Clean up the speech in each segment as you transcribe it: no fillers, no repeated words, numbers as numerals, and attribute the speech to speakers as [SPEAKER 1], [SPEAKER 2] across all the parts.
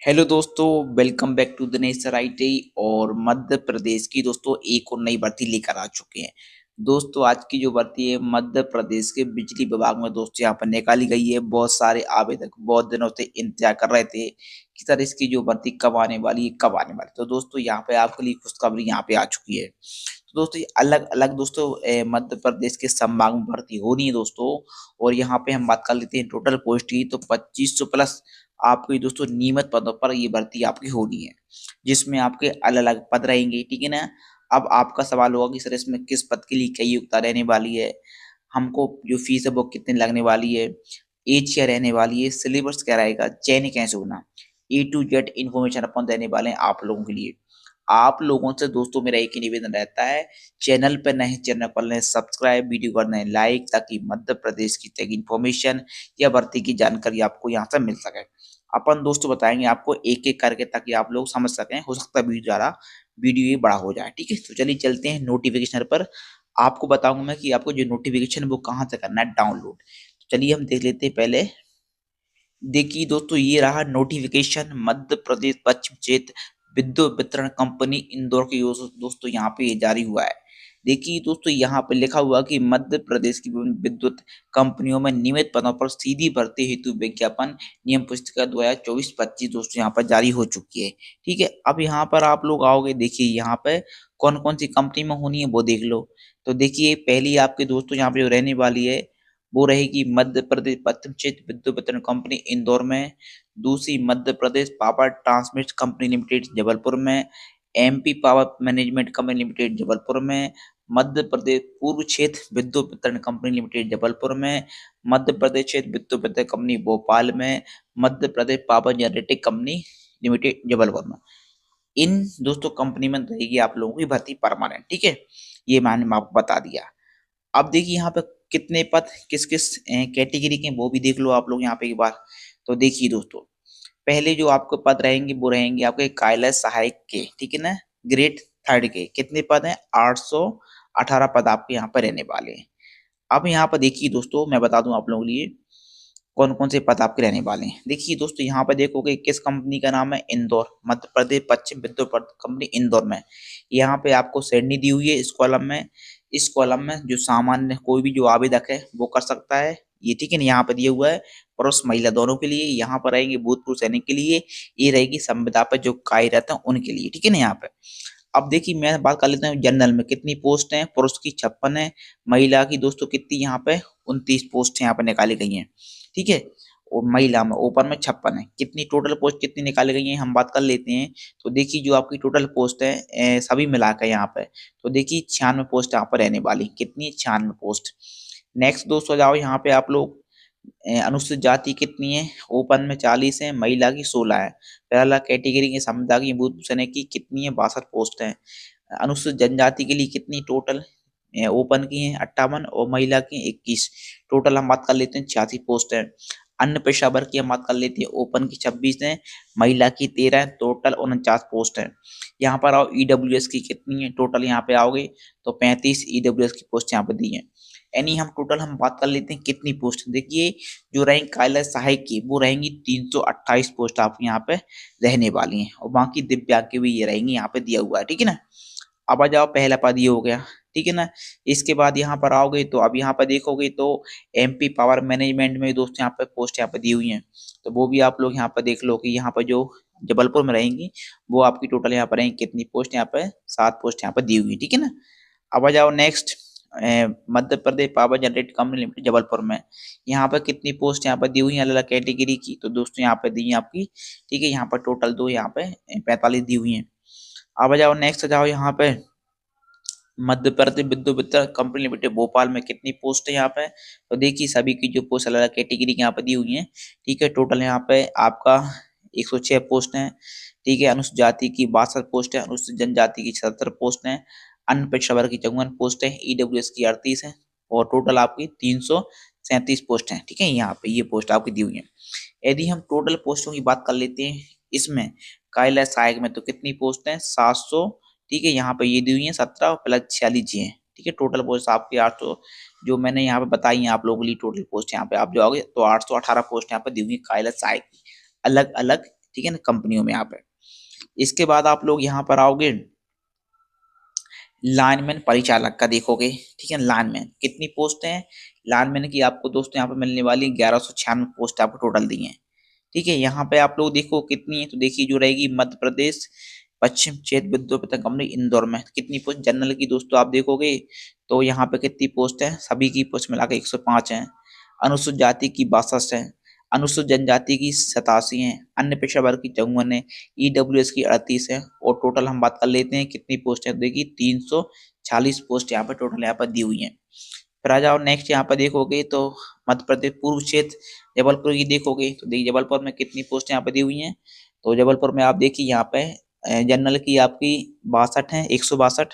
[SPEAKER 1] Hello दोस्तों, welcome back to Dinesh IT. और मध्य प्रदेश की दोस्तों एक और नई भर्ती लेकर आ चुके हैं। दोस्तों आज की जो भर्ती है मध्य प्रदेश के बिजली विभाग में दोस्तों यहाँ पर निकाली गई है। बहुत सारे आवेदक बहुत दिनों से इंतजार कर रहे थे कि सर इसकी जो भर्ती कब आने वाली है, कब आने वाली है। तो दोस्तों यहाँ पे आपके लिए खुशखबरी यहाँ पे आ चुकी है। तो दोस्तों ये अलग अलग दोस्तों मध्य प्रदेश के संभाग में भर्ती हो रही है दोस्तों। और यहाँ पे हम बात कर लेते हैं टोटल पोस्ट की, तो 2500 प्लस आपको ये दोस्तों नियमित पदों पर ये भर्ती आपकी होनी है, जिसमें आपके अलग अलग पद रहेंगे। ठीक है ना। अब आपका सवाल होगा कि सर इसमें किस पद के लिए क्या योग्यता रहने वाली है, हमको जो फीस है वो कितने लगने वाली है, एज क्या रहने वाली है, सिलेबस क्या रहेगा, चयन कैसे होना, A to Z इन्फॉर्मेशन अपन देने वाले हैं आप लोगों के लिए। आप लोगों से दोस्तों मेरा एक ही निवेदन रहता है, चैनल पर नए चैनल कर लें सब्सक्राइब, वीडियो कर लें लाइक, ताकि मध्य प्रदेश की तक इन्फॉर्मेशन या भर्ती की जानकारी आपको यहाँ से मिल सके। अपन दोस्तों बताएंगे आपको एक एक करके, ताकि आप लोग समझ सकें। हो सकता है वीडियो ये बड़ा हो जाए। ठीक है, तो चलिए चलते हैं नोटिफिकेशन पर। आपको बताऊंगा मैं कि आपको जो नोटिफिकेशन वो कहाँ से करना है डाउनलोड। तो चलिए हम देख लेते हैं पहले। देखिए दोस्तों ये रहा नोटिफिकेशन, मध्य प्रदेश पश्चिम क्षेत्र विद्युत वितरण कंपनी इंदौर की ओर से दोस्तों यहाँ पे ये जारी हुआ है। देखिए दोस्तों यहाँ पे लिखा हुआ कि मध्य प्रदेश की विभिन्न विद्युत कंपनियों में नियमित पदों पर सीधी भर्ती हेतु विज्ञापन नियम पुस्तिका 2024-25 दोस्तों यहाँ पर जारी हो चुकी है। ठीक है, अब यहाँ पर आप लोग आओगे, देखिए यहाँ पे कौन कौन सी कंपनी में होनी है वो देख लो। तो देखिए पहली आपके दोस्तों यहाँ पे जो रहने वाली है वो रहेगी मध्य प्रदेश पश्चिम क्षेत्र विद्युत वितरण कंपनी इंदौर में। दूसरी Madhya Pradesh power transmit company limited Jabalpur में। MP power management company limited Jabalpur में। मध्य प्रदेश पूर्व क्षेत्र विद्युत वितरण कंपनी लिमिटेड जबलपुर में। मध्य प्रदेश क्षेत्र विद्युत वितरण कंपनी भोपाल में। Madhya Pradesh power generating company limited Jabalpur में। इन दोस्तों कंपनी में रहेगी आप लोगों की भर्ती परमानेंट। ठीक है, ये मैंने आपको बता दिया। अब देखिए यहाँ पे कितने पद किस किस कैटेगरी के वो भी देख लो आप लोग यहाँ पे एक बार। तो देखिए दोस्तों पहले जो आपको पद रहेंगे वो रहेंगे आपके कार्यालय सहायक के। ठीक है ना, ग्रेड थर्ड के कितने पद हैं, 818 पद आपके यहाँ पर रहने वाले हैं। अब यहाँ पर देखिए दोस्तों मैं बता दूं आप लोगों के लिए कौन कौन से पद आपके रहने वाले हैं। देखिए दोस्तों यहाँ पर देखोगे किस कंपनी का नाम है, इंदौर मध्य प्रदेश पश्चिम विद्युत कंपनी इंदौर में। यहाँ पे आपको श्रेणी दी हुई है इस कॉलम में। इस कॉलम में जो सामान्य कोई भी जो आवेदक है वो कर सकता है ये। ठीक है ना, यहाँ पर दिया हुआ है पुरुष महिला दोनों के लिए। यहाँ पर रहेंगे भूतपूर्व सैनिक के लिए, ये रहेगी संविदा पर जो कार्यरत है उनके लिए। ठीक है ना। यहाँ पे अब देखिए मैं बात कर लेता हूँ जनरल में कितनी पोस्ट हैं। पुरुष की 56 है, महिला की दोस्तों कितनी यहाँ पे 29 पोस्ट यहाँ पे निकाली गई हैं। ठीक है, और महिला में ओपन में 56 है। कितनी टोटल पोस्ट कितनी निकाली गई हैं हम बात कर लेते हैं। तो देखिए जो आपकी टोटल पोस्ट है सभी मिलाकर यहाँ पे, तो देखिए 96 पोस्ट यहाँ पर रहने वाली। कितनी, 96 पोस्ट। नेक्स्ट दोस्तों जाओ यहाँ पे आप लोग अनुसूचित जाति कितनी है, ओपन में 40 है, महिला की 16 है। पहला कैटेगरी के समुदाय की बूथ सेना की कितनी है, 62 पोस्ट है। अनुसूचित जनजाति के लिए कितनी टोटल, ओपन की है 58 और महिला की 21। टोटल हम बात कर लेते हैं 86 पोस्ट है। अन्य पेशा वर्ग की हम बात कर लेते हैं, ओपन की 26 है, महिला की 13 है, टोटल 49 पोस्ट है। यहाँ पर आओ EWS की कितनी है टोटल, यहाँ पे आओगे तो 35 EWS की पोस्ट यहाँ पे दी है। यानी हम टोटल हम बात कर लेते हैं कितनी पोस्ट। देखिए जो रहेंगी कार्यालय सहायक की वो रहेंगी 328 पोस्ट आपके यहाँ पे रहने वाली हैं, और बाकी दिव्यांग की भी ये रहेंगी यहाँ पे दिया हुआ है। ठीक है ना। अब आ जाओ पहला पद ये हो गया। ठीक है ना, इसके बाद यहाँ पर आओगे तो अब यहाँ पर देखोगे तो MP पावर मैनेजमेंट में दोस्तों यहाँ पे पोस्ट यहाँ पे दी हुई हैं। तो वो भी आप लोग यहाँ पर देख लो कि यहाँ पर जो जबलपुर में रहेंगी वो आपकी टोटल यहाँ पर रहेंगी कितनी पोस्ट, यहाँ पे 7 पोस्ट यहाँ पर दी हुई है। ठीक है ना। अब आ जाओ next Madhya Pradesh power generating company limited Jabalpur में। यहाँ पर कितनी पोस्ट यहाँ पर दी हुई है अलग अलग कैटेगरी की, तो दोस्तों यहाँ पे दी है आपकी। ठीक है, यहाँ पर टोटल दो यहाँ पे 45 दी हुई है। अब आ जाओ नेक्स्ट जाओ यहाँ पे मध्य प्रदेश विद्युत वितरण कंपनी लिमिटेड भोपाल में कितनी पोस्ट है यहाँ पे। तो देखिए सभी की जो पोस्ट अलग अलग कैटेगरी की यहाँ पे दी हुई है। ठीक है, टोटल यहाँ पे आपका 106 पोस्ट है। ठीक है, अनुसूचित जाति की 62 पोस्ट है, अनुसूचित जनजाति की 77 पोस्ट है, अन्य पिछड़ा वर्ग की 54 पोस्ट है, EWS की 38 है, और टोटल आपकी 337 पोस्ट है। ठीक है, यहाँ पे ये पोस्ट आपकी दी हुई है। यदि हम टोटल पोस्टों की बात कर लेते हैं इसमें कार्यालय सहायक में तो कितनी पोस्ट है, 700। ठीक है, यहाँ पे ये दी हुई है 17 प्लस 46 जी है। ठीक है, टोटल पोस्ट आपकी 800 जो मैंने यहाँ पे बताई है आप लोगों के लिए। टोटल पोस्ट यहाँ पे आप जाओगे तो 818 पोस्ट यहाँ पे दी हुई है कार्यालय सहायक की, अलग अलग ठीक है ना, कंपनियों में यहाँ पे। इसके बाद आप लोग यहाँ पर आओगे, लाइनमैन परिचालक का देखोगे, ठीक है। लाइनमैन कितनी पोस्ट है, लाइनमैन की आपको दोस्तों यहाँ पे मिलने वाली 1196 पोस्ट आपको टोटल दी है, ठीक है। यहाँ पे आप लोग देखो कितनी है, तो देखिए जो रहेगी मध्य प्रदेश पश्चिम क्षेत्र विद्युत वितरण कंपनी इंदौर में कितनी पोस्ट जनरल की दोस्तों आप देखोगे तो यहाँ पे कितनी पोस्ट है, सभी की पोस्ट मिला के 105 है। अनुसूचित जाति की 62 है, अनुसूचित जनजाति की 87 है, अन्य पेशा वर्ग की 54 है, ईडब्ल्यूएस की 38 है। और टोटल हम बात कर लेते हैं कितनी पोस्ट है, देखिए 340 पोस्ट यहाँ पे टोटल यहाँ पर दी हुई है। फिर आ जाओ नेक्स्ट, यहाँ पर देखोगे तो मध्य प्रदेश पूर्व क्षेत्र जबलपुर की देखोगे तो देखिए जबलपुर में कितनी पोस्ट यहाँ पे दी हुई हैं। तो जबलपुर में आप देखिए यहाँ पे जनरल की आपकी 62 है, 162,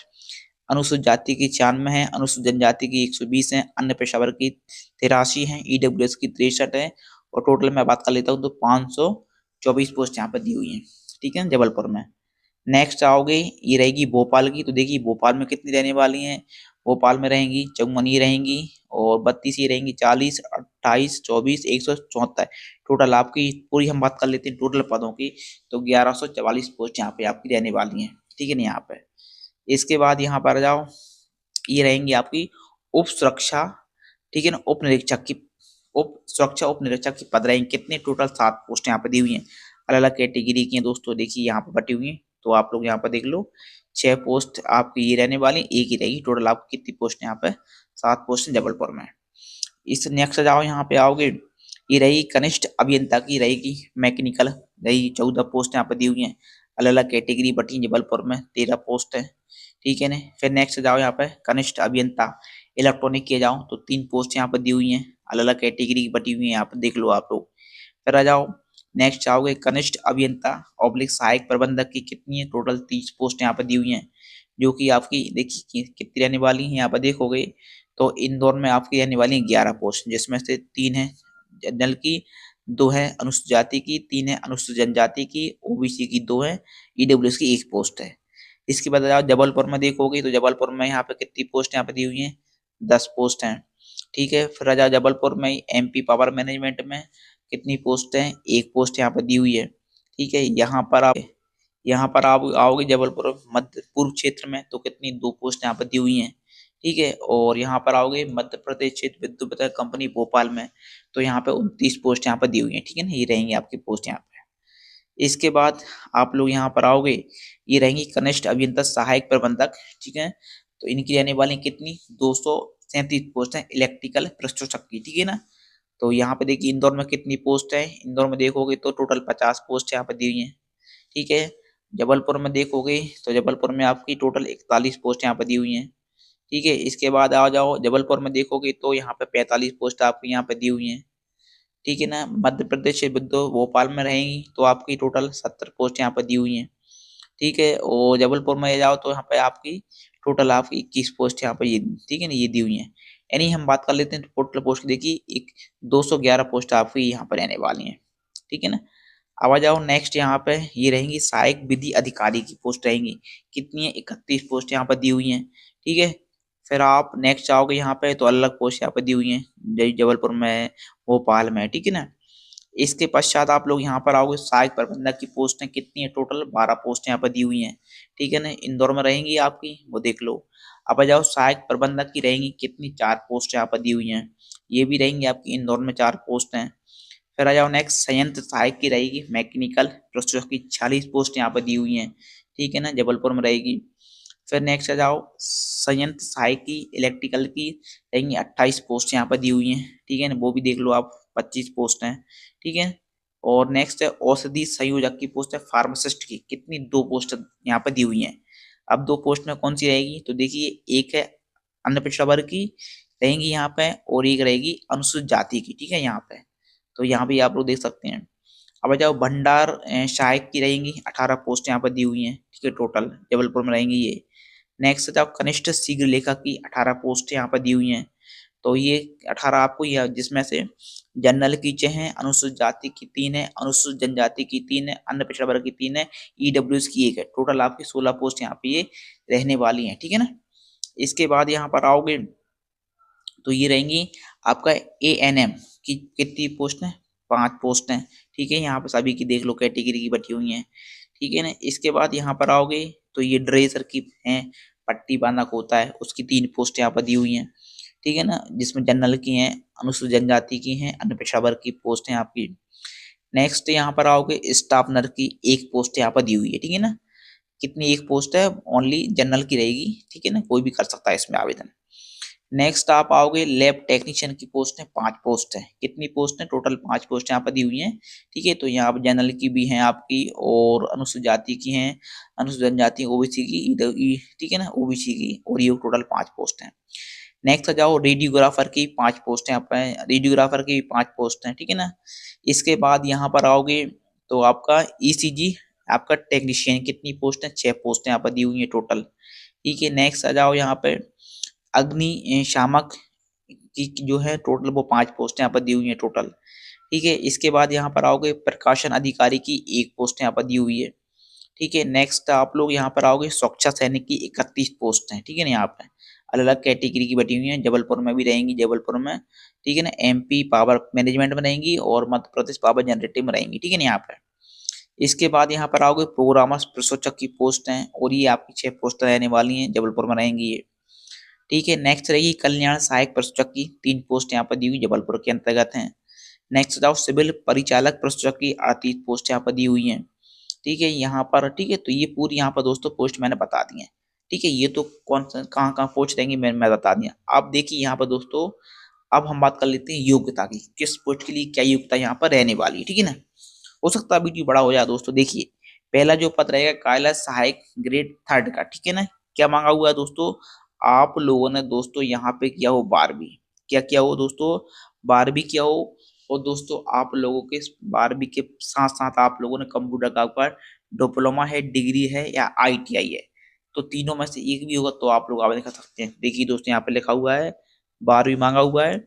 [SPEAKER 1] अनुसूचित जाति की 96 है, अनुसूचित जनजाति की 120 है, अन्य पेशावर की 83 है, ईडब्ल्यूएस की 63 है। और टोटल मैं बात कर लेता हूँ तो 524 पोस्ट यहाँ पे दी हुई है, ठीक है जबलपुर में। नेक्स्ट आओगे, ये रहेगी भोपाल की, तो देखिए भोपाल में कितनी रहने वाली हैं, भोपाल में रहेंगी 54 ही रहेंगी और 32 ही रहेंगी, 40, 28, 24, 174 टोटल आपकी पूरी हम बात कर लेते हैं टोटल पदों की, तो 1144 पोस्ट यहाँ पे आपकी रहने वाली हैं, ठीक है ना यहाँ पे। इसके बाद यहाँ पर आ जाओ, ये रहेंगी आपकी उप सुरक्षा, ठीक है ना, उप निरीक्षक की, उप सुरक्षा उप निरीक्षक की पद रहेंगे कितने, टोटल 7 पोस्ट यहाँ पे दी हुई हैं, अलग अलग कैटेगरी की हैं दोस्तों, देखिए यहाँ पे बटी हुई हैं। तो आप लोग यहाँ पर देख लो 6 पोस्ट आपकी ये रहने वाली, एक ही रहेगी, टोटल आपको कितनी पोस्ट यहाँ पे 7 पोस्ट जबलपुर में। इस नेक्स्ट जाओ, यहाँ पे आओगे, ये रही कनिष्ठ अभियंता की रहेगी मैकेनिकल, रही 14 पोस्ट यहाँ पे दी हुई हैं, अलग अलग कैटेगरी बटी जबलपुर में 13 पोस्ट है, ठीक है ना। फिर नेक्स्ट जाओ यहाँ पे कनिष्ठ अभियंता इलेक्ट्रॉनिक के जाओ तो 3 पोस्ट यहाँ पर दी हुई हैं, अलग अलग कैटेगरी की बटी हुई है, यहाँ पर देख लो आप लोग। फिर आ जाओ नेक्स्ट आओगे, कनिष्ठ अभियंता ऑब्लिक सहायक प्रबंधक की कितनी है, टोटल 30 पोस्ट यहाँ पर दी हुई हैं, जो कि आपकी देखिए कितनी रहने वाली है यहाँ पर देखोगे तो इंदौर में आपकी रहने वाली 11 पोस्ट, जिसमें से 3 है जनरल की, 2 है अनुसूचित जाति की, 3 है अनुसूचित जनजाति की, ओबीसी की 2 है, ईडब्ल्यूएस की 1 पोस्ट है। इसके बाद आप जबलपुर में देखोगे तो जबलपुर में यहाँ पे कितनी पोस्ट यहाँ पे दी हुई है, 10 पोस्ट हैं, ठीक है। फिर आ जाओ जबलपुर में एमपी पावर मैनेजमेंट में कितनी पोस्ट है, 1 पोस्ट यहाँ पे दी हुई है, ठीक है। यहाँ पर आप आओगे जबलपुर मध्य पूर्व क्षेत्र में तो कितनी 2 पोस्ट यहाँ पर दी हुई हैं, ठीक है। और यहाँ पर आओगे मध्य प्रदेश क्षेत्र विद्युत वितरण कंपनी भोपाल में तो यहाँ पे 29 पोस्ट यहाँ पर दी हुई है, ठीक है ना, ये रहेंगी आपकी पोस्ट यहाँ पे। इसके बाद आप लोग यहाँ पर आओगे, ये रहेंगी कनिष्ठ अभियंता सहायक प्रबंधक, ठीक है। तो इनकी रहने वाली कितनी 237 पोस्ट है इलेक्ट्रिकल प्रशिक्षक की, ठीक है ना। तो यहाँ पे देखिए इंदौर में कितनी पोस्ट है, इंदौर में देखोगे तो टोटल 50 पोस्ट यहाँ पे दी हुई है, ठीक है। जबलपुर में देखोगे तो जबलपुर में आपकी टोटल 41 पोस्ट यहाँ पे दी हुई है, ठीक है। इसके बाद आ जाओ जबलपुर में देखोगे तो यहाँ पे 45 पोस्ट आपकी यहाँ पे दी हुई है, ठीक है ना। मध्य प्रदेश से विद्युत भोपाल में रहेंगी तो आपकी टोटल 70 पोस्ट यहाँ पर दी हुई हैं, ठीक है। और जबलपुर में जाओ तो यहाँ पे आपकी टोटल आपकी 21 पोस्ट यहाँ पर ये, ठीक है ना, ये दी हुई हैं। यानी हम बात कर लेते हैं तो टोटल पोस्ट देखिए एक 211 पोस्ट आपकी यहाँ पर रहने वाली हैं, ठीक है ना। अब आ जाओ नेक्स्ट, यहाँ पे ये रहेंगी सहायक विधि अधिकारी की पोस्ट रहेंगी कितनी है, 31 पोस्ट यहाँ पर दी हुई हैं, ठीक है। फिर आप नेक्स्ट आओगे यहाँ पे तो अलग पोस्ट यहाँ पे दी हुई हैं जबलपुर में भोपाल में, ठीक है ना। इसके पश्चात आप लोग यहाँ पर आओगे, सहायक प्रबंधक की पोस्टें कितनी है, टोटल 12 पोस्ट यहाँ पर दी हुई हैं, ठीक है ना, इंदौर में रहेंगी आपकी, वो देख लो। अब आ जाओ सहायक प्रबंधक की रहेंगी कितनी, 4 पोस्ट यहाँ पर दी हुई हैं, ये भी रहेंगी आपकी इंदौर में 4 पोस्ट हैं। फिर आ जाओ नेक्स्ट, संयंत्र सहायक की रहेगी मैकेनिकल प्रशिक्षक की 40 पोस्ट यहाँ पर दी हुई हैं, ठीक है ना, जबलपुर में रहेगी। फिर नेक्स्ट आ जाओ संयंत्र सहायक की इलेक्ट्रिकल की रहेंगी 28 पोस्ट यहाँ पर दी हुई हैं, ठीक है ना, वो भी देख लो आप, 25 पोस्ट हैं, ठीक है। और नेक्स्ट है औषधि संयोजक की पोस्ट है फार्मासिस्ट की कितनी, 2 पोस्ट यहाँ पर दी हुई हैं। अब 2 पोस्ट में कौन सी रहेगी, तो देखिए एक है अन्य पिछड़ा वर्ग की रहेंगी यहाँ पे और एक रहेगी अनुसूचित जाति की, ठीक है यहाँ पे। तो यहाँ भी आप लोग देख सकते हैं। अब आ जाओ भंडार सहायक की रहेंगी 18 पोस्ट यहाँ पर दी हुई हैं, ठीक है, टोटल जबलपुर में रहेंगी ये। नेक्स्ट जाओ कनिष्ठ शीघ्र लेखा की 18 पोस्ट यहाँ पर दी हुई हैं, तो ये 18 आपको यह, जिसमें से जनरल की 6 हैं, अनुसूचित जाति की 3 है, अनुसूचित जनजाति की 3 है, अन्य पिछड़ा वर्ग की 3 है, ईडब्ल्यूएस की 1 है, टोटल आपकी 16 पोस्ट यहाँ पे ये रहने वाली हैं, ठीक है ना। इसके बाद यहाँ पर आओगे तो ये रहेंगी आपका एएनएम की कितनी पोस्ट है, 5 पोस्ट हैं, ठीक है। यहाँ पे सभी की देख लो कैटेगरी की बटी हुई हैं, ठीक है ना। इसके बाद यहाँ पर आओगे तो ये ड्रेसर की हैं, पट्टी बांधक होता है, उसकी 3 पोस्ट यहाँ पर दी हुई हैं, ठीक है ना, जिसमें जनरल की हैं, अनुसूचित जनजाति की हैं, अन्य पेशा वर्ग की पोस्ट हैं आपकी। नेक्स्ट यहाँ पर आओगे स्टाफ नर्स की 1 पोस्ट यहाँ पर दी हुई है, ठीक है ना। कितनी 1 पोस्ट है, ओनली जनरल की रहेगी, ठीक है ना, कोई भी कर सकता है इसमें आवेदन। नेक्स्ट आप आओगे लैब टेक्नीशियन की पोस्ट है, 5 पोस्ट है। कितनी पोस्ट है, टोटल 5 पोस्ट यहाँ पर दी हुई हैं, ठीक है। तो यहाँ पर जनरल की भी हैं आपकी और अनुसूचित जाति की हैं, अनुसूचित जनजाति ओबीसी की, ठीक है ना, ओबीसी की, और ये टोटल 5 पोस्ट हैं। नेक्स्ट आ जाओ रेडियोग्राफर की 5 पोस्ट हैं, यहाँ पर रेडियोग्राफर की 5 पोस्ट हैं, ठीक है ना। इसके बाद यहाँ पर आओगे तो आपका ईसीजी आपका टेक्नीशियन कितनी पोस्ट है, 6 पोस्ट यहाँ पर दी हुई है टोटल, ठीक है। नेक्स्ट आ जाओ यहाँ पे अग्नि शामक की जो है टोटल वो 5 पोस्ट यहाँ पर दी हुई है टोटल, ठीक है। इसके बाद यहाँ पर आओगे प्रकाशन अधिकारी की 1 पोस्ट यहाँ पर दी हुई है, ठीक है। नेक्स्ट आप लोग यहाँ पर आओगे सुरक्षा सैनिक की 31 पोस्ट हैं, ठीक है ना। यहाँ पे अलग अलग कैटेगरी की बटी हुई हैं, जबलपुर में भी रहेंगी, जबलपुर में, ठीक है ना, एमपी पावर मैनेजमेंट में रहेंगी और मध्य प्रदेश पावर जनरेटिव में रहेंगी, ठीक है ना। यहाँ पे इसके बाद यहाँ पर आओगे प्रोग्रामर प्रशिक्षक की पोस्ट हैं और ये आपकी 6 पोस्ट रहने वाली हैं, जबलपुर में रहेंगी ये, ठीक है। नेक्स्ट रहेगी कल्याण सहायक प्रशिक्षक की 3 पोस्ट यहाँ पर दी हुई, जबलपुर के अंतर्गत हैं। नेक्स्ट जाओ सिविल परिचालक प्रशिक्षक की 38 पोस्ट यहाँ पर दी हुई हैं, ठीक है। यहाँ पर ठीक है, तो ये पूरी यहाँ पर दोस्तों पोस्ट मैंने बता दी है, ठीक है। ये तो कौन सा कहाँ कहाँ पोस्ट रहेंगी मैं बता दिया। आप देखिए यहाँ पर दोस्तों, अब हम बात कर लेते हैं योग्यता की, किस पोस्ट के लिए क्या योग्यता यहाँ पर रहने वाली है, ठीक है ना। हो सकता है वीडियो बड़ा हो जाए दोस्तों। देखिए पहला जो पद रहेगा कायला सहायक ग्रेड 3 का, ठीक है ना। क्या मांगा हुआ है दोस्तों, आप लोगों ने दोस्तों यहाँ पे किया हो 12वीं, क्या किया हो दोस्तों, 12वीं किया हो, और दोस्तों आप लोगों के 12वीं के साथ साथ आप लोगों ने कंप्यूटर का ऊपर डिप्लोमा है, डिग्री है या आईटीआई है, तो तीनों में से एक भी होगा तो आप लोग आवेदन कर सकते हैं। देखिए दोस्तों यहाँ पे लिखा हुआ है 12वीं मांगा हुआ है,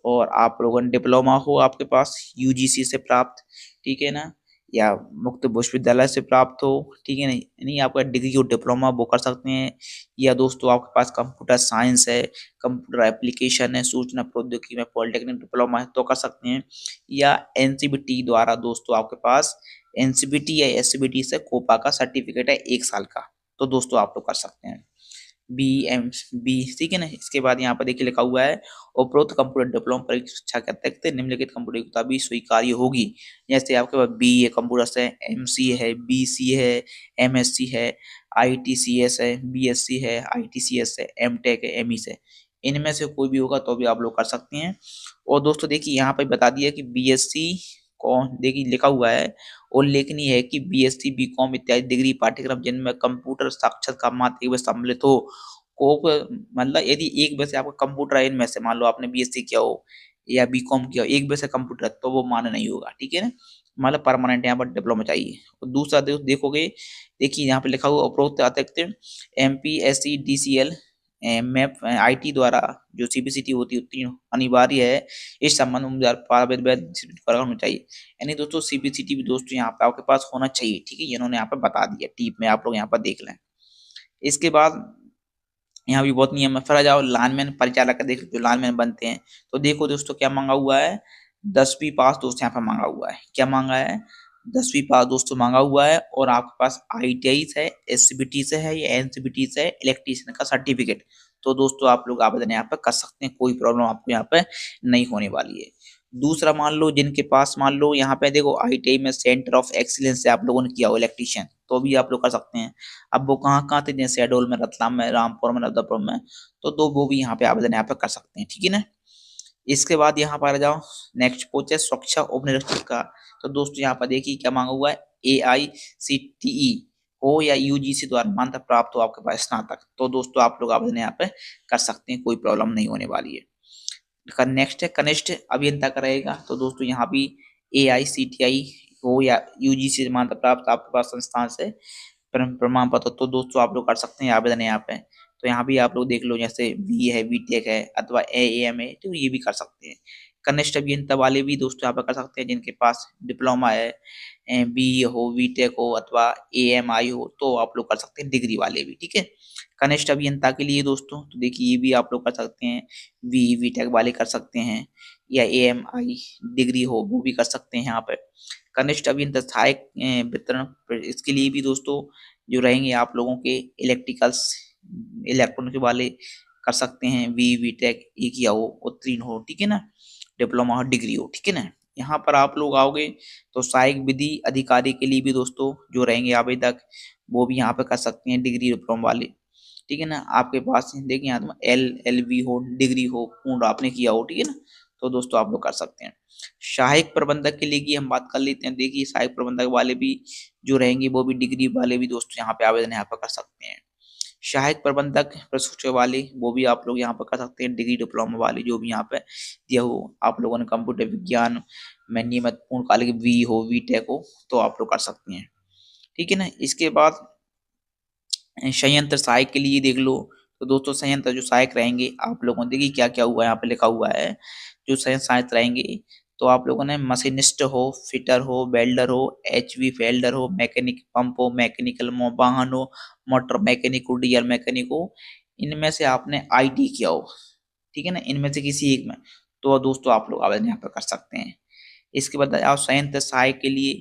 [SPEAKER 1] और आप लोगों ने डिप्लोमा हो आपके पास यूजीसी से प्राप्त, ठीक है ना, या मुक्त विश्वविद्यालय से प्राप्त हो, ठीक है ना, नहीं आपका डिग्री और डिप्लोमा वो कर सकते हैं, या दोस्तों आपके पास कंप्यूटर साइंस है, कंप्यूटर एप्लीकेशन है, सूचना प्रौद्योगिकी में पॉलिटेक्निक डिप्लोमा है तो कर सकते हैं, या एनसीबीटी द्वारा दोस्तों आपके पास एनसीबीटी या एससीबीटी से कोपा का सर्टिफिकेट है 1 साल का, तो दोस्तों आप लोग कर सकते हैं बी एम बी, ठीक है ना। इसके बाद यहाँ पर देखिए लिखा हुआ है उपरोक्त कंप्यूटर डिप्लोमा परीक्षा के अतिरिक्त निम्नलिखित कंप्यूटर योग्यता भी स्वीकार्य होगी, जैसे आपके पास बी ए कंप्यूटर है, एमसी है, बीसी है, एमएससी है, आईटीसीएस है, बीएससी है, आईटीसीएस है, एमटेक है, एमई है, इनमें से कोई भी होगा तो भी आप लोग कर सकते हैं। और दोस्तों देखिए यहाँ पे बता दिया कि बीएससी कौन, देखिए लिखा हुआ है उल्लेखनीय है कि बीएससी बीकॉम इत्यादि डिग्री पाठ्यक्रम जिनमें कंप्यूटर साक्षरता का मात्र एक वर्ष सम्मिलित हो को, मतलब यदि एक वर्ष आपका कंप्यूटर है, इनमें से मान लो आपने बीएससी किया हो या बीकॉम किया हो, एक वर्ष कंप्यूटर है, तो वो मान्य नहीं होगा, ठीक है ना, मतलब परमानेंट यहाँ पर डिप्लोमा चाहिए। और दूसरा देखोगे, देखिए यहाँ पे लिखा हुआ उपरोक्त अतिरिक्त एमपीएससी डीसीएल मैप आईटी द्वारा जो सीबीसीटी होती है उतनी अनिवार्य है, इस संबंध में होना चाहिए, यानी दोस्तों सीबीसीटी भी दोस्तों यहाँ पे आपके पास होना चाहिए, ठीक है। इन्होंने यहाँ पे बता दिया टीप में, आप लोग यहाँ पर देख लें। इसके बाद यहाँ भी बहुत नियम है, फिर आ जाओ लाइनमैन परिचालक का, देख जो लाइनमैन बनते हैं, तो देखो दोस्तों क्या मांगा हुआ है, 10वीं पास दोस्तों यहाँ पे मांगा हुआ है, क्या मांगा है, 10वीं पास दोस्तों मांगा हुआ है, और आपके पास आईटीआई से, एससीबीटी से है या एनसीबीटी से इलेक्ट्रीशियन का सर्टिफिकेट, तो दोस्तों आप लोग आवेदन यहाँ पे कर सकते हैं, कोई प्रॉब्लम आपको यहाँ पे नहीं होने वाली है। दूसरा मान लो जिनके पास मान लो यहाँ पे देखो आईटीआई में सेंटर ऑफ एक्सीलेंस से आप लोगों ने किया हो इलेक्ट्रीशियन, तो भी आप लोग कर सकते हैं। अब वो कहाँ कहाँ थे, जैसे शहडोल में, रतलाम में, रामपुर में, नवदापुर में, तो वो भी यहाँ पे आवेदन यहाँ पे कर सकते हैं, ठीक है ना। इसके बाद यहाँ पर आ जाओ, नेक्स्ट पोस्ट है सुरक्षा उप निरीक्षक का, तो दोस्तों यहाँ पर देखिए क्या मांगा हुआ है, AICTE हो या यूजीसी द्वारा मान्यता प्राप्त हो आपके पास स्नातक, तो दोस्तों आप लोग आवेदन यहाँ पे कर सकते हैं, कोई प्रॉब्लम नहीं होने वाली है। नेक्स्ट है कनिष्ठ अभियंता का रहेगा, तो दोस्तों यहाँ भी AICTI हो या यूजीसी से मान्यता प्राप्त आपके पास संस्थान से प्रमाण पत्र, तो दोस्तों आप लोग कर सकते हैं आवेदन यहाँ पे। तो यहाँ भी आप लोग देख लो, जैसे बी है, बीटेक है, अथवा एएम है, तो ये भी कर सकते हैं। कनिष्ठ अभियंता वाले भी दोस्तों यहाँ पे कर सकते हैं जिनके पास डिप्लोमा है, बी हो, बीटेक हो, अथवा एएमआई हो, तो आप लोग कर सकते हैं, डिग्री वाले भी, ठीक है। कनिष्ठ अभियंता के लिए दोस्तों तो देखिए ये भी आप लोग कर सकते हैं, वीटेक वाले कर सकते हैं, या एएमआई डिग्री हो वो भी कर सकते हैं यहाँ पे। कनिष्ठ अभियंता सहायक वितरण, इसके लिए भी दोस्तों जो रहेंगे आप लोगों के इलेक्ट्रिकल्स इलेक्ट्रॉनिक वाले कर सकते हैं, वीटेक एक किया हो, उत्तीर्ण हो, ठीक है ना, डिप्लोमा हो, डिग्री हो, ठीक है ना। यहाँ पर आप लोग आओगे तो सहायक विधि अधिकारी के लिए भी दोस्तों जो रहेंगे आवेदक वो भी यहाँ पे कर सकते हैं, डिग्री डिप्लोमा वाले, ठीक है ना। आपके पास देखिए यहाँ LLB हो, डिग्री हो, पूर्ण आपने किया हो, ठीक है ना, तो दोस्तों आप लोग कर सकते हैं। सहायक प्रबंधक के लिए की हम बात कर लेते हैं। देखिए सहायक प्रबंधक वाले भी जो रहेंगे वो भी डिग्री वाले भी दोस्तों यहाँ पे आवेदन यहाँ पर कर सकते हैं। सहायक प्रबंधक प्रशिक्षक वाले वो भी आप लोग यहाँ पर कर सकते हैं, डिग्री डिप्लोमा वाले जो भी यहाँ पे दिया हो। आप लोगों ने कंप्यूटर विज्ञान में नियमित पूर्णकालिक वी हो, वीटेक हो, तो आप लोग कर सकते हैं, ठीक है ना। इसके बाद संयंत्र सहायक के लिए देख लो, तो दोस्तों संयंत्र जो सहायक रहेंगे आप लोगों ने देखिए क्या क्या हुआ है, यहाँ पे लिखा हुआ है जो संयंत्र सहायक रहेंगे, तो आप लोगों ने मशीनिस्ट हो, फिटर हो, वेल्डर हो, HV वेल्डर हो, मैकेनिक पंप हो, मैकेनिकल वाहन हो, मोटर मैकेनिक हो, डीजल मैकेनिक हो, इनमें से आपने IT किया हो, ठीक है ना, इनमें से किसी एक में, तो दोस्तों आप लोग आवेदन यहाँ पर कर सकते हैं। इसके बाद आप संयंत्र सहायक के लिए,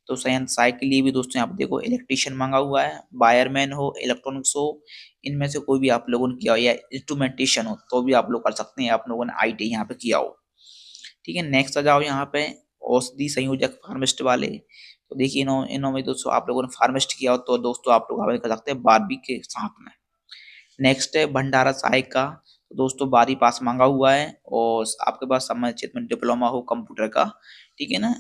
[SPEAKER 1] तो संयंत्र सहायक के लिए भी दोस्तों यहाँ पे देखो इलेक्ट्रीशियन मांगा हुआ है, वायरमैन हो, इलेक्ट्रॉनिक्स हो, इनमें से कोई भी आप लोगों ने किया हो, या इंस्ट्रूमेंटेशन हो तो भी आप लोग कर सकते हैं, आप लोगों ने IT यहाँ पे किया हो, ठीक है। नेक्स्ट आ जाओ यहाँ पे औषधि संयोजक फार्मिस्ट वाले, तो देखिए इन्हों में दोस्तों आप लोगों ने फार्मिस्ट किया हो तो दोस्तों आप लोग आवेदन कर सकते हैं 12वीं के साथ में। नेक्स्ट है भंडारा सहायक का, तो दोस्तों 12वीं पास मांगा हुआ है और आपके पास संबंधित क्षेत्र में डिप्लोमा हो कंप्यूटर का, ठीक है ना,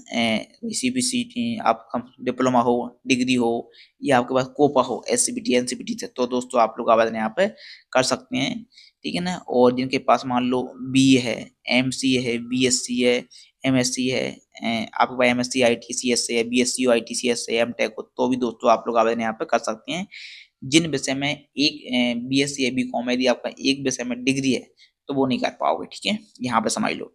[SPEAKER 1] CBC आप डिप्लोमा हो, डिग्री हो, या आपके पास कोपा हो SCBT NCBT से, तो दोस्तों आप लोग आवेदन यहाँ पे कर सकते हैं, ठीक है ना। और जिनके पास मान लो BA है, MCA है, BSc है, MSc है, आपके पास MSc ITCS है, BSc ITCS है, MTech हो, तो भी दोस्तों आप लोग आवेदन यहाँ पे कर सकते हैं। जिन विषय में एक BSc या BCom यदि आपका एक विषय में डिग्री है तो वो नहीं कर पाओगे, ठीक है, यहाँ पे समझ लो।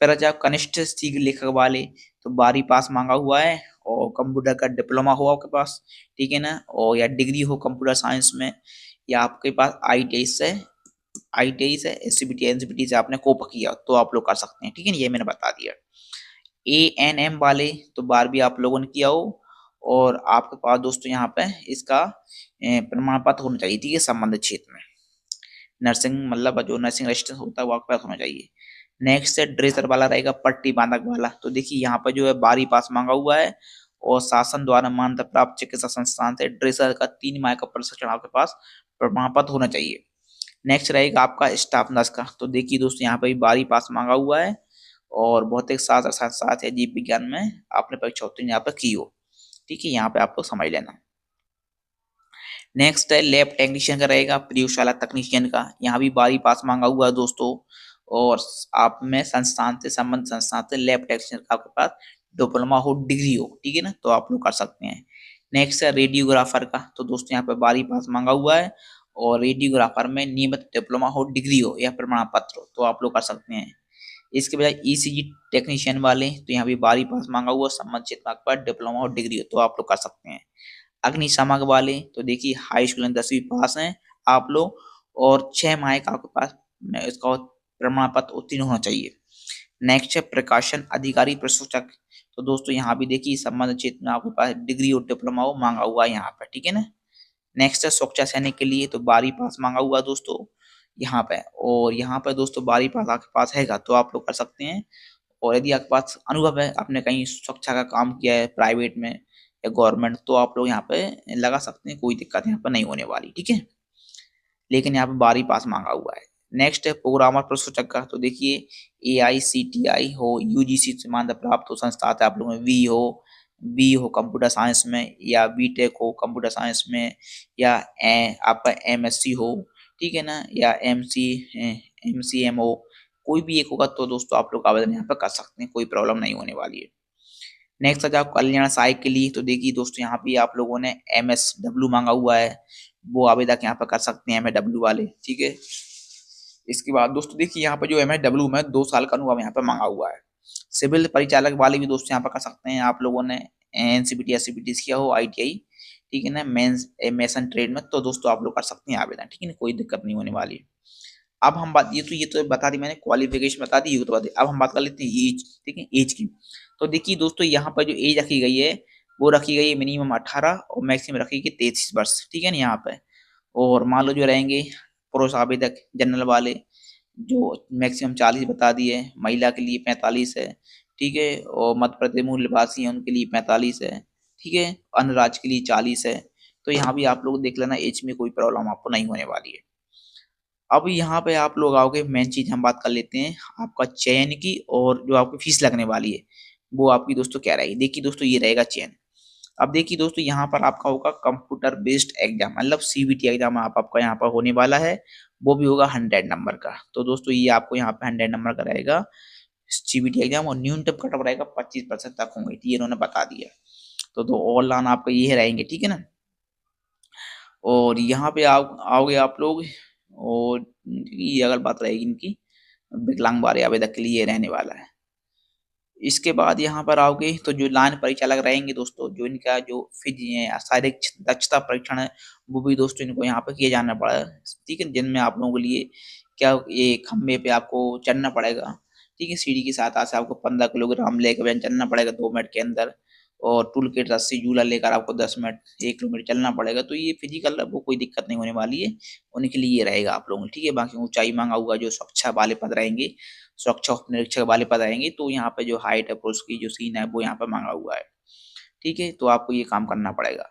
[SPEAKER 1] फिर अच्छा कनिष्ठ शीघ्र लेखक वाले, तो 12वीं पास मांगा हुआ है और कंप्यूटर का डिप्लोमा हो आपके पास, ठीक है ना, और या डिग्री हो कंप्यूटर साइंस में, या आपके पास ITI से SCBT NCBT से आपने कोप किया तो आप लोग कर सकते हैं, ठीक है ना, ये मैंने बता दिया। ANM वाले तो 12वीं आप लोगों ने किया हो और आपके पास दोस्तों यहाँ पे इसका प्रमाण पत्र होना चाहिए, ठीक है, संबंधित क्षेत्र में नर्सिंग, मतलब जो नर्सिंग रजिस्ट्रेशन होता है वो आपके पास होना चाहिए। नेक्स्ट है ड्रेसर वाला रहेगा, पट्टी बांधक वाला, तो देखिए यहाँ पर जो है 12वीं पास मांगा हुआ है और शासन द्वारा मान्यता प्राप्त चिकित्सा संस्थान से ड्रेसर का 3 माह का प्रशिक्षण आपके पास प्रमाण पत्र होना चाहिए। नेक्स्ट रहेगा आपका स्टाफ नर्स का, तो देखिए दोस्तों यहाँ पे भी 12वीं पास मांगा हुआ है और भौतिक शास्त्र साथ साथ है जीव विज्ञान में आपने परीक्षा उत्तीर्ण यहाँ पे की हो, ठीक है, यहाँ पे आप लोग समझ लेना। नेक्स्ट है लैब टेक्नीशियन का रहेगा, प्रयोगशाला तकनीशियन का, यहाँ भी 12वीं पास मांगा हुआ है दोस्तों और आप में संस्थान से संबंध संस्थान से लैब टेक्नीशियन का आपके पास डिप्लोमा हो, डिग्री हो, ठीक है ना, तो आप लोग कर सकते हैं। नेक्स्ट है रेडियोग्राफर का, तो दोस्तों यहाँ पे 12वीं पास मांगा हुआ है और रेडियोग्राफर में नियमित डिप्लोमा हो, डिग्री हो या प्रमाण पत्र हो तो आप लोग कर सकते हैं। इसके बजाय ECG टेक्नीशियन वाले, तो यहाँ भी 12वीं पास मांगा हुआ, संबंधित क्षेत्र में आपके पास डिप्लोमा और डिग्री हो तो आप लोग कर सकते हैं। अग्निशामक वाले, तो देखिए हाई स्कूल में 10वीं पास हैं आप लोग और 6 माह का आपके पास इसका प्रमाण पत्र उत्तीर्ण होना चाहिए। नेक्स्ट है प्रकाशन अधिकारी प्रशिक्षक, तो दोस्तों यहाँ भी देखिए संबंधित क्षेत्र में आपके पास डिग्री और डिप्लोमा हो मांगा हुआ है यहाँ पर, ठीक है ना। नेक्स्ट है सुरक्षा सैनिक के लिए, तो 12वीं पास मांगा हुआ दोस्तों यहाँ पे, और यहाँ पर दोस्तों 12वीं पास आपके पास हैगा तो आप लोग कर सकते हैं। और यदि आपके पास अनुभव है, आपने कहीं सुरक्षा का काम किया है प्राइवेट में या गवर्नमेंट, तो आप लोग यहाँ पे लगा सकते हैं, कोई दिक्कत यहाँ पर नहीं होने वाली, ठीक है, लेकिन यहाँ पे 12वीं पास मांगा हुआ है। नेक्स्ट है प्रोग्रामर प्रशिक्षक का, तो देखिए AICTI हो, UGC से मान्यता प्राप्त हो संस्था है आप लोगों में, बी हो कंप्यूटर साइंस में, या BTech हो कंप्यूटर साइंस में, या आपका MSc हो, ठीक है ना, या MCM हो, कोई भी एक होगा तो दोस्तों आप लोग आवेदन यहाँ पर कर सकते हैं, कोई प्रॉब्लम नहीं होने वाली है। नेक्स्ट आ जाओ कल्याण सहायक के लिए, तो देखिए दोस्तों यहाँ पे आप लोगों ने MSW मांगा हुआ है, वो आवेदक यहाँ पर कर सकते हैं MSW वाले, ठीक है। इसके बाद दोस्तों देखिए यहाँ पे जो MSW में 2 साल का अनुभव यहाँ पे मांगा हुआ है। सिविल परिचालक वाले भी दोस्तों यहाँ पर कर सकते हैं, आप लोगों ने NCBT SCBT किया हो, ITI, ठीक है ना, मेसन ट्रेड में, तो दोस्तों आप लोग कर सकते हैं आवेदन, ठीक है ना, कोई दिक्कत नहीं होने वाली है। अब हम बात, ये तो बता दी मैंने, क्वालिफिकेशन बता दी, ये तो बता दी। अब हम बात कर लेते हैं एज, ठीक है, एज की। तो देखिए दोस्तों, यहाँ पर जो एज रखी गई है वो रखी गई है मिनिमम 18 और मैक्सिमम रखी गई 33 वर्ष, ठीक है ना यहाँ पे। और मान लो जो रहेंगे पुरुष आवेदक जनरल वाले, जो मैक्सिमम 40 बता दिए, महिला के लिए 45 है, ठीक है, और मध्य प्रदेश मूल निवासी हैं उनके लिए 45 है, ठीक है, अन्य राज्य के लिए 40 है। तो यहाँ भी आप लोग देख लेना, एज में कोई प्रॉब्लम आपको नहीं होने वाली है। अब यहाँ पे आप लोग आओगे, मेन चीज हम बात कर लेते हैं आपका चयन की, और जो आपकी फीस लगने वाली है वो आपकी दोस्तों क्या रहेगी। देखिए दोस्तों, ये रहेगा चयन। अब देखिए दोस्तों, यहाँ पर आपका होगा कंप्यूटर बेस्ड एग्जाम, मतलब सीबीटी एग्जाम आपका यहाँ पर होने वाला है। वो भी होगा 100 नंबर का। तो दोस्तों ये आपको यहाँ पे 100 नंबर का रहेगा सीबीटी एग्जाम, और न्यूनतम कट ऑफ रहेगा 25% तक होंगे, ये इन्होंने बता दिया। तो दो ऑनलाइन आपका ये रहेंगे, ठीक है ना। और यहाँ पे आओगे आप लोग, और ये अगर बात रहेगी इनकी विकलांग बारे आवेदक के लिए, ये रहने वाला है। इसके बाद यहाँ पर आओगे तो जो लाइन परिचालक रहेंगे दोस्तों, जो इनका जो शारीरिक दक्षता परीक्षण है, वो भी दोस्तों इनको यहाँ पर किया जाना पड़ा, ठीक है, जिनमें आप लोगों के लिए क्या, ये खंबे पे आपको चढ़ना पड़ेगा, ठीक है, सीढ़ी की सहायता से आपको 15 किलोग्राम लेकर चलना पड़ेगा 2 मिनट के अंदर, और टूल किट रस्सी झूला लेकर आपको 10 मिनट 1 किलोमीटर चलना पड़ेगा। तो ये फिजिकल वो कोई दिक्कत नहीं होने वाली है, उनके लिए ये रहेगा आप लोगों को, ठीक है। बाकी ऊंचाई मांगा हुआ जो सुरक्षा वाले पद रहेंगे, सुरक्षा उप निरीक्षक वाले पद आएंगे, तो यहाँ पे जो हाइट है पुरुष की जो सीन है वो यहाँ पे मांगा हुआ है, ठीक है, तो आपको ये काम करना पड़ेगा।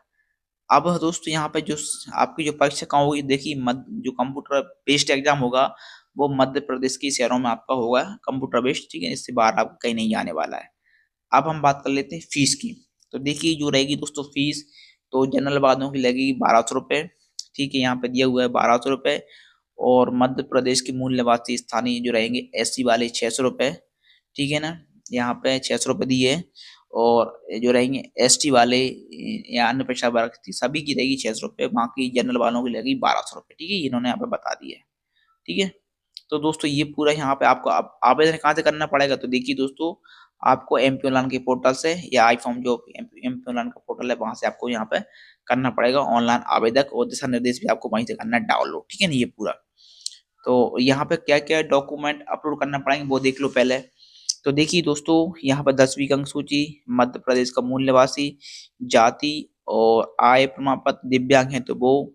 [SPEAKER 1] अब दोस्तों यहाँ पे जो आपकी जो परीक्षा कहाँ होगी, देखिए जो कंप्यूटर बेस्ड एग्जाम होगा वो मध्य प्रदेश के शहरों में आपका होगा कंप्यूटर बेस्ड, ठीक है, इससे बाहर आपको कहीं नहीं जाने वाला है। अब हम बात कर लेते हैं फीस की। तो देखिए जो रहेगी दोस्तों फीस, तो जनरल वालों की लगेगी 1200 रुपये, ठीक है, यहाँ पे दिया हुआ है 1200 रुपये। और मध्य प्रदेश के मूल निवासी स्थानीय जो रहेंगे एससी वाले 600 रुपये, ठीक है ना, यहाँ पे 600 रुपये दिए हैं। और जो रहेंगे एसटी वाले या अन्य पेशा वर्ग सभी की रहेगी 600 रुपये, बाकी जनरल वालों की लगेगी 1200 रुपये, ठीक है, इन्होंने यहाँ पे बता दिया है, ठीक है। तो दोस्तों ये पूरा यहाँ पे आपको आवेदन कहाँ से करना पड़ेगा, तो देखिए दोस्तों, आपको एमपी ऑनलाइन के पोर्टल से या आई फॉर्म जो एमपी ऑनलाइन का पोर्टल है वहां से आपको यहाँ पे करना पड़ेगा ऑनलाइन आवेदक, और दिशा निर्देश भी आपको वहीं से करना है डाउनलोड, ठीक है ना, ये पूरा। तो यहाँ पे क्या क्या डॉक्यूमेंट अपलोड करना पड़ेंगे वो देख लो पहले। तो देखिए दोस्तों, यहाँ पर 10वीं की अंक सूची, मध्य प्रदेश का मूल निवासी, जाति और आय प्रमाण पत्र, दिव्यांग है तो वो,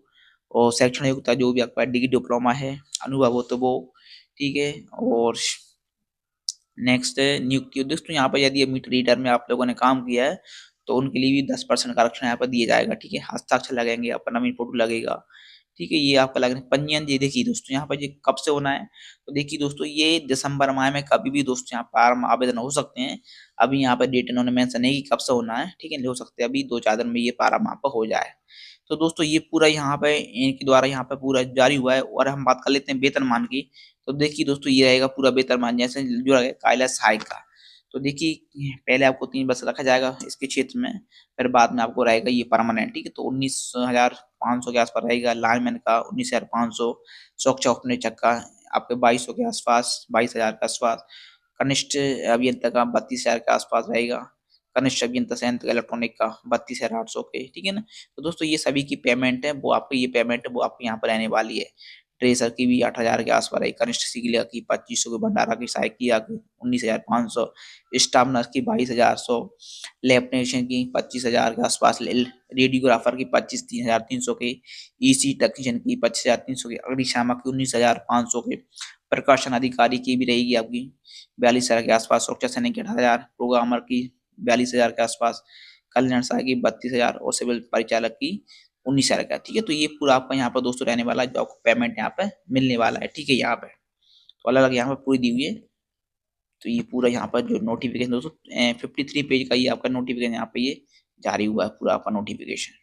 [SPEAKER 1] और शैक्षणिक योग्यता जो भी आपका डिग्री डिप्लोमा है, अनुभव हो तो वो, ठीक है। और नेक्स्ट है नियुक्ति उद्देश्य, तो यहाँ पर यदि मीटर रीडर में आप लोगों ने काम किया है तो उनके लिए भी 10% का आरक्षण यहाँ पर दिया जाएगा, ठीक है, हस्ताक्षर लगेंगे, अपना नवीन फोटो लगेगा, ठीक है, ये आपका लगेगा। पंजीयन ये देखिए दोस्तों, यहाँ पर ये कब से होना है, तो देखिए दोस्तों ये दिसंबर माह में कभी भी दोस्तों यहाँ पर आवेदन हो सकते हैं। अभी यहाँ पर डेट इन्होंने मेंशन नहीं की कब से होना है, ठीक है, हो सकते हैं अभी 2-4 दिन में ये फार्म यहाँ पर हो जाए। तो दोस्तों ये पूरा यहाँ पे इनके द्वारा यहाँ पे पूरा जारी हुआ है। और हम बात कर लेते हैं वेतनमान की। तो देखिए दोस्तों, ये रहेगा पूरा वेतनमान जैसे जो रहेगा कैलाश सहायक का। तो देखिए पहले आपको 3 वर्ष रखा जाएगा इसके क्षेत्र में, फिर बाद में आपको रहेगा ये परमानेंट, ठीक है। तो 19,500 के आसपास रहेगा, लाइनमैन का 19,500, सुरक्षा उपनिरीक्षक का आपके 2200 के आसपास, 22,000 के आसपास, कनिष्ठ अभियंता का 32,000 के आसपास रहेगा, कनिष्ठ अभियंता संयंत्र इलेक्ट्रॉनिक का 32,800 के, ठीक है ना। तो दोस्तों ये सभी की पेमेंट है, वो आपकी ये पेमेंट है वो आपकी यहाँ पर रहने वाली है। ट्रेसर की भी 8,000 के आसपास है, कनिष्ठ सिविलिया की 2,500 की, भंडारा की सहायक की 19,500, स्टाफ नर्स की 22,100, लैब टेक्नीशियन की 25,000 के आसपास, रेडियोग्राफर की 3,300 के, ईसी टेक्नीशियन की 25,300 के, अग्निशामक की 19,500 के, प्रकाशन अधिकारी की भी रहेगी आपकी 42,000 के आसपास, सुरक्षा सैनिक की 18,000, प्रोग्रामर की 42,000 के आसपास, कल्याण सहायक की 32,000 और सिविल परिचालक की 19,000 का, ठीक है। तो ये पूरा आपका यहाँ पर दोस्तों रहने वाला है, जो आपको पेमेंट यहाँ पे मिलने वाला है, ठीक है, यहाँ पे तो अलग अलग यहाँ पे पूरी दी हुई है। तो ये पूरा यहाँ पर जो नोटिफिकेशन दोस्तों 53 पेज का ये आपका नोटिफिकेशन यहाँ पे ये जारी हुआ है पूरा आपका नोटिफिकेशन।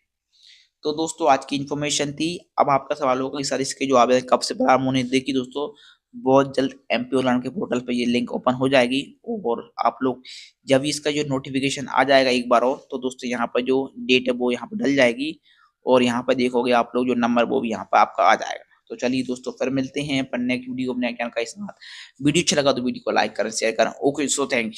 [SPEAKER 1] तो दोस्तों आज की इन्फॉर्मेशन थी। अब आपका सवाल होगा कि सर इसके जो आवेदन कब से प्रारंभ होने, देखिए दोस्तों बहुत जल्द एमपी ऑनलाइन के पोर्टल पे ये लिंक ओपन हो जाएगी, और आप लोग जब इसका जो नोटिफिकेशन आ जाएगा एक बार और, तो दोस्तों यहाँ पर जो डेट है वो यहाँ पर डल जाएगी, और यहाँ पर देखोगे आप लोग जो नंबर वो भी यहाँ पर आपका आ जाएगा। तो चलिए दोस्तों फिर मिलते हैं पढ़ने की वीडियो अपने ज्ञान का साथ। वीडियो अच्छा लगा तो वीडियो को लाइक करें, शेयर करें। Okay so thank you.